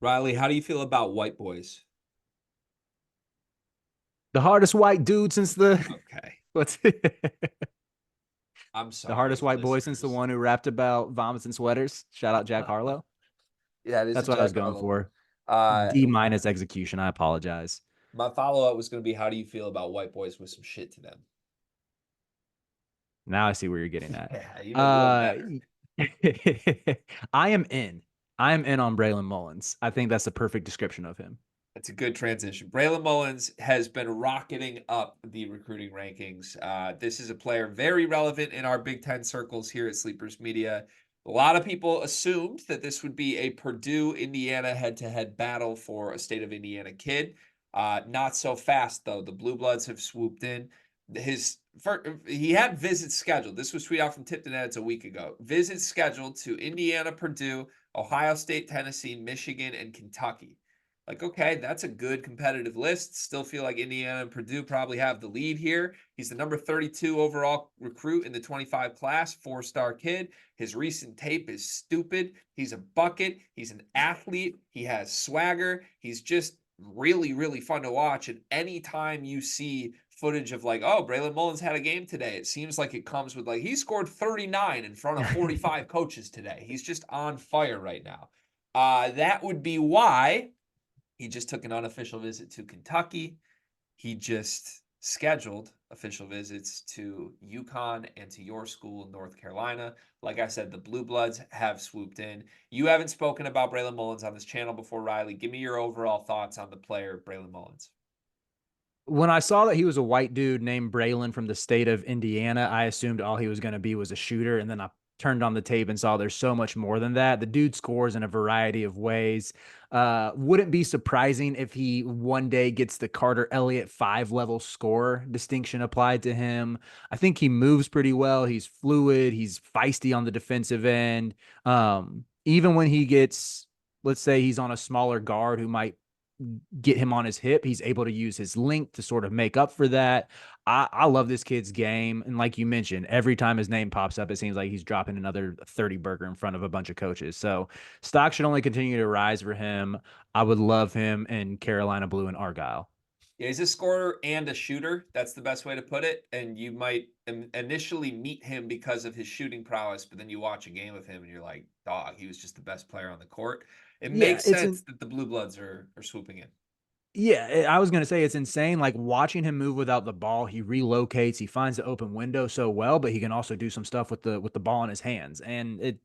Riley, how do you feel about white boys? The hardest white dude since the Okay. what's the I'm sorry, hardest white boy since the listeners. one who rapped about vomits and sweaters. Shout out Jack Harlow. Yeah, it is a That's what I was Jack going Harlow one. for. D minus execution. I apologize. My follow-up was going to be, how do you feel about white boys with some shit to them? Now I see where you're getting at. Yeah, you know Uh, better. I am in. I am in on Braylon Mullins. I think that's the perfect description of him. That's a good transition. Braylon Mullins has been rocketing up the recruiting rankings. This is a player very relevant in our Big Ten circles here at Sleepers Media. A lot of people assumed that this would be a Purdue Indiana head to head battle for a state of Indiana kid. Not so fast, though. The Blue Bloods have swooped in. He had visits scheduled. This was tweeted out from Tipton Edits a week ago. Visits scheduled to Indiana, Purdue, Ohio State, Tennessee, Michigan, and Kentucky. Like, okay, that's a good competitive list. Still feel like Indiana and Purdue probably have the lead here. He's the number 32 overall recruit in the 25 class, four-star kid. His recent tape is stupid. He's a bucket. He's an athlete. He has swagger. He's just really, really fun to watch. And anytime you see footage of like, oh, Braylon Mullins had a game today, it seems like it comes with like, he scored 39 in front of 45 coaches today. He's just on fire right now. That would be why he just took an unofficial visit to Kentucky. He just scheduled official visits to UConn and to your school in North Carolina. Like I said, the Blue Bloods have swooped in. You haven't spoken about Braylon Mullins on this channel before, Riley. Give me your overall thoughts on the player, Braylon Mullins. When I saw that he was a white dude named Braylon from the state of Indiana, I assumed all he was going to be was a shooter. And then I turned on the tape and saw there's so much more than that. The dude scores in a variety of ways. Wouldn't be surprising if he one day gets the Carter Elliott 5 level score distinction applied to him. I think he moves pretty well. He's fluid. He's feisty on the defensive end. Even when he gets, let's say he's on a smaller guard who might get him on his hip, he's able to use his length to sort of make up for that. I love this kid's game. And like you mentioned, every time his name pops up, it seems like he's dropping another 30 burger in front of a bunch of coaches. So stock should only continue to rise for him. I would love him in Carolina Blue and Argyle. Yeah, he's a scorer and a shooter. That's the best way to put it. And you might initially meet him because of his shooting prowess, but then you watch a game of him and you're like, dog, he was just the best player on the court. It Yeah, makes it's sense an that the Blue Bloods are swooping in. Yeah, I was gonna say it's insane. Like watching him move without the ball, he relocates, he finds the open window so well, but he can also do some stuff with the ball in his hands. And it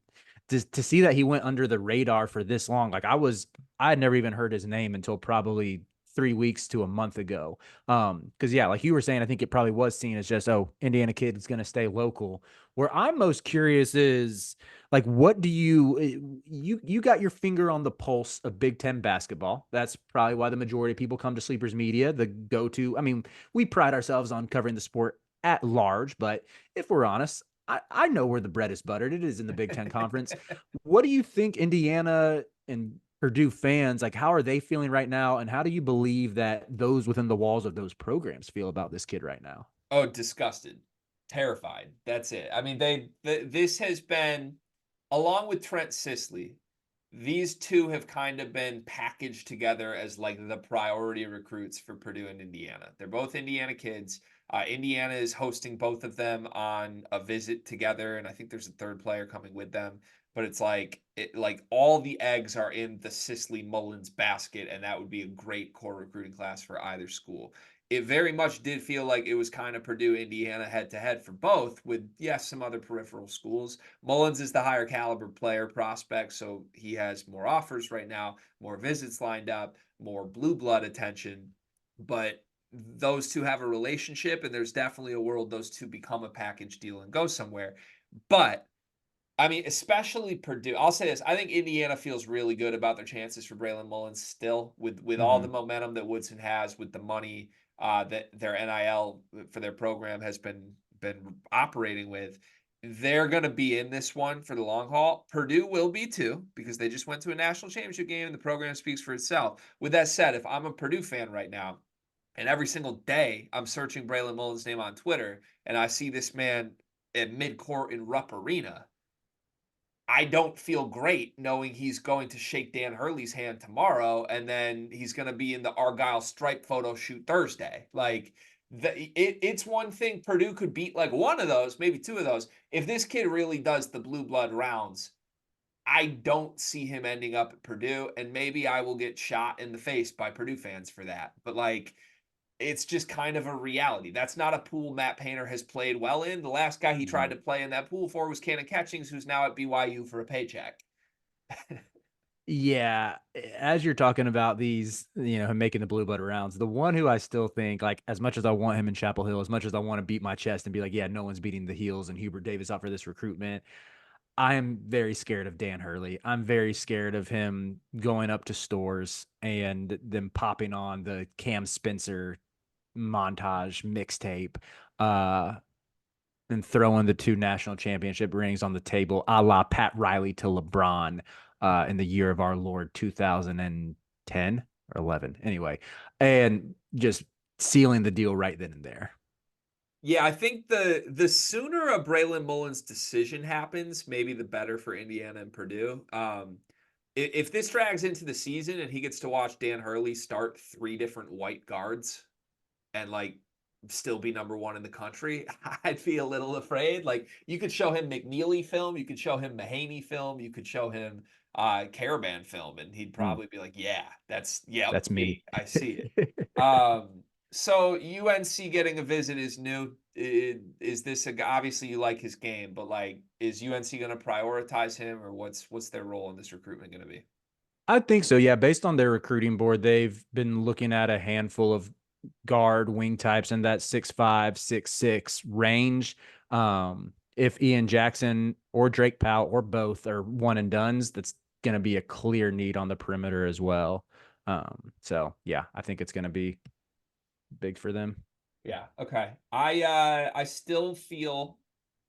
to see that he went under the radar for this long, I had never even heard his name until probably 3 weeks to a month ago. Because yeah, like you were saying, I think it probably was seen as just, oh, Indiana kid is gonna stay local. Where I'm most curious is like what do you got your finger on the pulse of Big Ten basketball. That's probably why the majority of people come to Sleepers Media, the go-to. I mean, we pride ourselves on covering the sport at large, but if we're honest, I know where the bread is buttered. It is in the Big Ten Conference. What do you think Indiana and Purdue fans, like, how are they feeling right now? And how do you believe that those within the walls of those programs feel about this kid right now? Oh, disgusted, terrified. That's it. I mean, this has been, along with Trent Sisley, these two have kind of been packaged together as like the priority recruits for Purdue and Indiana. They're both Indiana kids. Indiana is hosting both of them on a visit together, and I think there's a third player coming with them. But it's like all the eggs are in the Sisley Mullins basket, and that would be a great core recruiting class for either school. It very much did feel like it was kind of Purdue, Indiana head to head for both, with yes, some other peripheral schools. Mullins is the higher caliber player prospect, so he has more offers right now, more visits lined up, more blue blood attention. But those two have a relationship, and there's definitely a world those two become a package deal and go somewhere. But I mean, especially Purdue. I'll say this: I think Indiana feels really good about their chances for Braylon Mullins still, with all the Mm-hmm. momentum that Woodson has, with the money that their NIL for their program has been operating with. They're going to be in this one for the long haul. Purdue will be too, because they just went to a national championship game and the program speaks for itself. With that said, if I'm a Purdue fan right now, and every single day I'm searching Braylon Mullins' name on Twitter, and I see this man at midcourt in Rupp Arena, I don't feel great knowing he's going to shake Dan Hurley's hand tomorrow, and then he's going to be in the Argyle stripe photo shoot Thursday. Like, it's one thing Purdue could beat like one of those, maybe two of those. If this kid really does the blue blood rounds, I don't see him ending up at Purdue, and maybe I will get shot in the face by Purdue fans for that. But like, it's just kind of a reality. That's not a pool Matt Painter has played well in. The last guy he tried Mhm. to play in that pool for was Cannon Catchings, who's now at BYU for a paycheck. Yeah, as you're talking about these, him making the blue blood rounds, the one who I still think, like, as much as I want him in Chapel Hill, as much as I want to beat my chest and be like, yeah, no one's beating the heels and Hubert Davis out for this recruitment, I am very scared of Dan Hurley. I'm very scared of him going up to stores and them popping on the Cam Spencer montage mixtape, uh, and throwing the 2 national championship rings on the table, a la Pat Riley to LeBron, in the year of our Lord 2010 or 11. Anyway, and just sealing the deal right then and there. Yeah, I think the sooner a Braylon Mullins decision happens, maybe the better for Indiana and Purdue. If this drags into the season and he gets to watch Dan Hurley start 3 different white guards and like still be number one in the country, I'd be a little afraid. Like, you could show him McNeely film, you could show him Mahaney film, you could show him Caravan film, and he'd Mm, probably be like, "Yeah, that's yep that's me. me. I see it." So UNC getting a visit is new. Is this obviously you like his game, but like, is UNC going to prioritize him, or what's their role in this recruitment going to be? I think so. Yeah, based on their recruiting board, they've been looking at a handful of guard wing types in that 6'5", 6'6" range. If Ian Jackson or Drake Powell or both are one and dones, that's going to be a clear need on the perimeter as well. So yeah, I think it's going to be big for them. Yeah. Okay. I still feel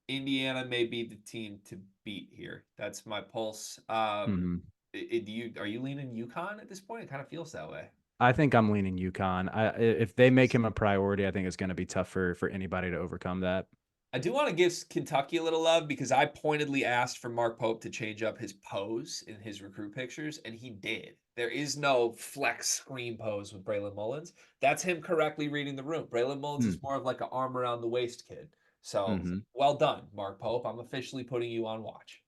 Indiana may be the team to beat here. That's my pulse. Mhm. Do you are you leaning UConn at this point? It kind of feels that way. I think I'm leaning UConn. If they make him a priority, I think it's going to be tough for anybody to overcome that. I do want to give Kentucky a little love because I pointedly asked for Mark Pope to change up his pose in his recruit pictures, and he did. There is no flex screen pose with Braylon Mullins. That's him correctly reading the room. Braylon Mullins is more of like an arm around the waist kid. So Mm-hmm. well done, Mark Pope. I'm officially putting you on watch.